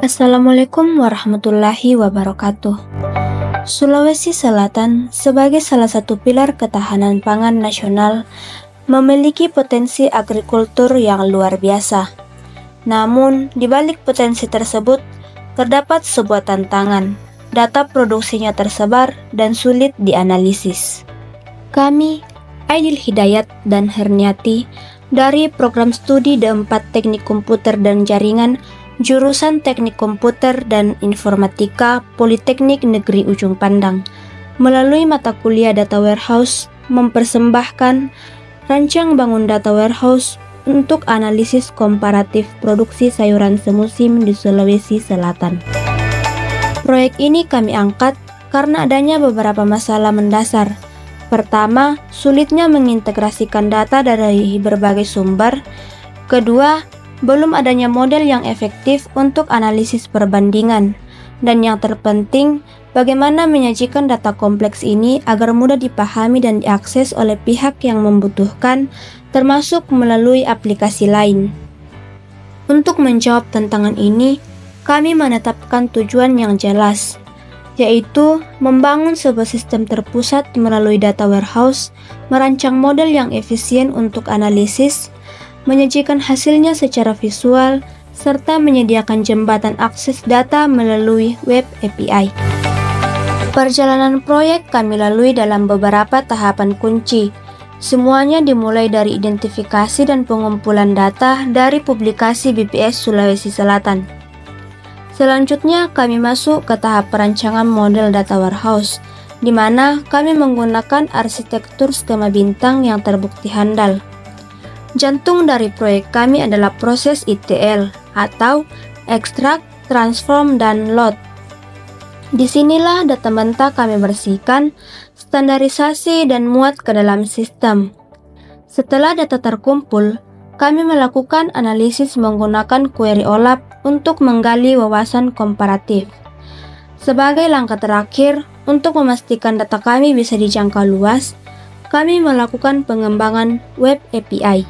Assalamualaikum warahmatullahi wabarakatuh. Sulawesi Selatan sebagai salah satu pilar ketahanan pangan nasional memiliki potensi agrikultur yang luar biasa. Namun, di balik potensi tersebut terdapat sebuah tantangan. Data produksinya tersebar dan sulit dianalisis. Kami, Aidil Hidayat dan Herniati dari program studi D4 Teknik Komputer dan Jaringan jurusan Teknik Komputer dan Informatika Politeknik Negeri Ujung Pandang melalui mata kuliah Data Warehouse mempersembahkan rancang bangun Data Warehouse untuk analisis komparatif produksi sayuran semusim di Sulawesi Selatan. Proyek ini kami angkat karena adanya beberapa masalah mendasar. Pertama, sulitnya mengintegrasikan data dari berbagai sumber. Kedua, belum adanya model yang efektif untuk analisis perbandingan. Dan yang terpenting, bagaimana menyajikan data kompleks ini agar mudah dipahami dan diakses oleh pihak yang membutuhkan, termasuk melalui aplikasi lain. Untuk menjawab tantangan ini, kami menetapkan tujuan yang jelas, yaitu membangun sebuah sistem terpusat melalui data warehouse, merancang model yang efisien untuk analisis, menyajikan hasilnya secara visual, serta menyediakan jembatan akses data melalui web API. Perjalanan proyek kami lalui dalam beberapa tahapan kunci. Semuanya dimulai dari identifikasi dan pengumpulan data dari publikasi BPS Sulawesi Selatan. Selanjutnya kami masuk ke tahap perancangan model data warehouse, di mana kami menggunakan arsitektur skema bintang yang terbukti handal. Jantung dari proyek kami adalah proses ETL atau Extract, Transform, dan Load. Disinilah data mentah kami bersihkan, standarisasi, dan muat ke dalam sistem. Setelah data terkumpul, kami melakukan analisis menggunakan query OLAP untuk menggali wawasan komparatif. Sebagai langkah terakhir, untuk memastikan data kami bisa dijangkau luas, kami melakukan pengembangan web API.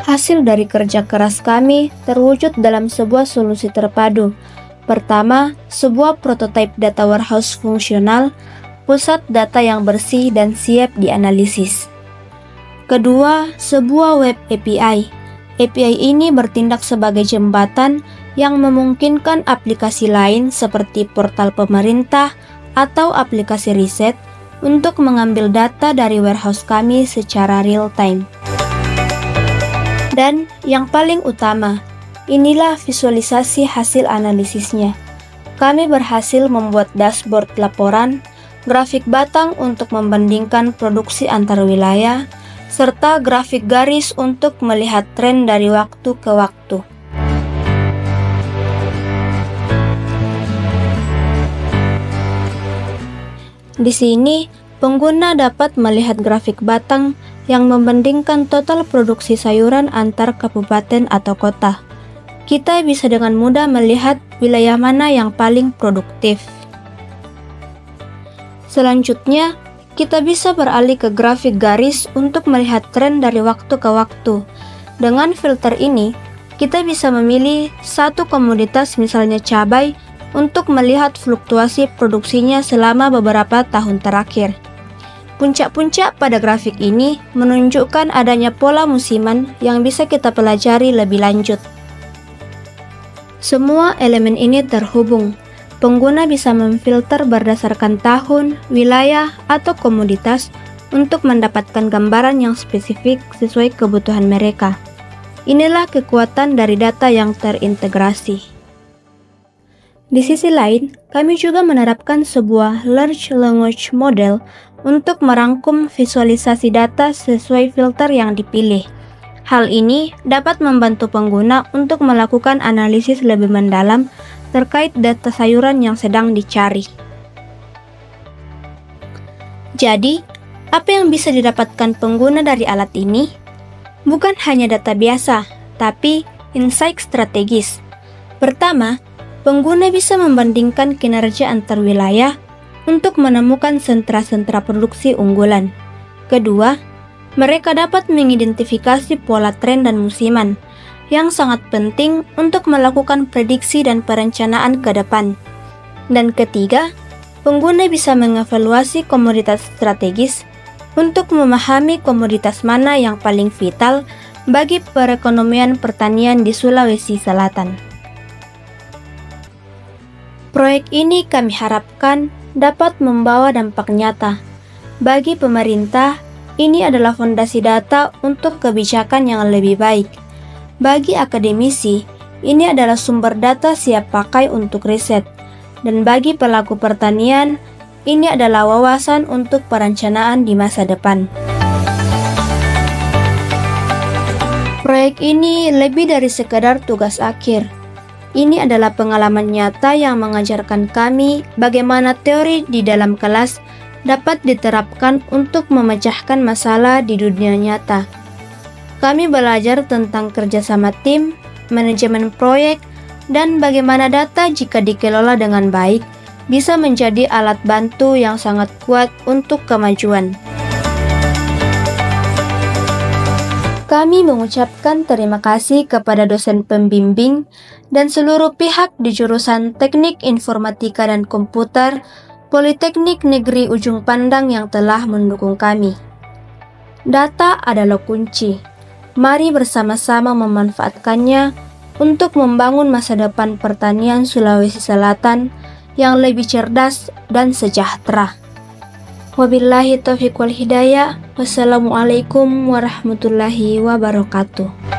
Hasil dari kerja keras kami terwujud dalam sebuah solusi terpadu. Pertama, sebuah prototipe data warehouse fungsional, pusat data yang bersih dan siap dianalisis. Kedua, sebuah web API. API ini bertindak sebagai jembatan yang memungkinkan aplikasi lain seperti portal pemerintah atau aplikasi riset untuk mengambil data dari warehouse kami secara real-time. Dan yang paling utama, inilah visualisasi hasil analisisnya. Kami berhasil membuat dashboard laporan, grafik batang untuk membandingkan produksi antar wilayah, serta grafik garis untuk melihat tren dari waktu ke waktu. Di sini, pengguna dapat melihat grafik batang yang membandingkan total produksi sayuran antar kabupaten atau kota. Kita bisa dengan mudah melihat wilayah mana yang paling produktif. Selanjutnya, kita bisa beralih ke grafik garis untuk melihat tren dari waktu ke waktu. Dengan filter ini, kita bisa memilih satu komoditas, misalnya cabai, untuk melihat fluktuasi produksinya selama beberapa tahun terakhir. Puncak-puncak pada grafik ini menunjukkan adanya pola musiman yang bisa kita pelajari lebih lanjut. Semua elemen ini terhubung. Pengguna bisa memfilter berdasarkan tahun, wilayah, atau komoditas untuk mendapatkan gambaran yang spesifik sesuai kebutuhan mereka. Inilah kekuatan dari data yang terintegrasi. Di sisi lain, kami juga menerapkan sebuah large language model untuk merangkum visualisasi data sesuai filter yang dipilih. Hal ini dapat membantu pengguna untuk melakukan analisis lebih mendalam terkait data sayuran yang sedang dicari. Jadi, apa yang bisa didapatkan pengguna dari alat ini? Bukan hanya data biasa, tapi insight strategis. Pertama, pengguna bisa membandingkan kinerja antar wilayah untuk menemukan sentra-sentra produksi unggulan. Kedua, mereka dapat mengidentifikasi pola tren dan musiman. yang sangat penting untuk melakukan prediksi dan perencanaan ke depan. Dan ketiga, pengguna bisa mengevaluasi komoditas strategis untuk memahami komoditas mana yang paling vital bagi perekonomian pertanian di Sulawesi Selatan. Proyek ini kami harapkan dapat membawa dampak nyata. Bagi pemerintah, ini adalah fondasi data untuk kebijakan yang lebih baik. Bagi akademisi, ini adalah sumber data siap pakai untuk riset. Dan bagi pelaku pertanian, ini adalah wawasan untuk perencanaan di masa depan. Proyek ini lebih dari sekedar tugas akhir. Ini adalah pengalaman nyata yang mengajarkan kami bagaimana teori di dalam kelas dapat diterapkan untuk memecahkan masalah di dunia nyata. Kami belajar tentang kerjasama tim, manajemen proyek, dan bagaimana data jika dikelola dengan baik bisa menjadi alat bantu yang sangat kuat untuk kemajuan. Kami mengucapkan terima kasih kepada dosen pembimbing dan seluruh pihak di jurusan Teknik Informatika dan Komputer Politeknik Negeri Ujung Pandang yang telah mendukung kami. Data adalah kunci. Mari bersama-sama memanfaatkannya untuk membangun masa depan pertanian Sulawesi Selatan yang lebih cerdas dan sejahtera. Wabillahi taufiq wal hidayah. Wassalamualaikum warahmatullahi wabarakatuh.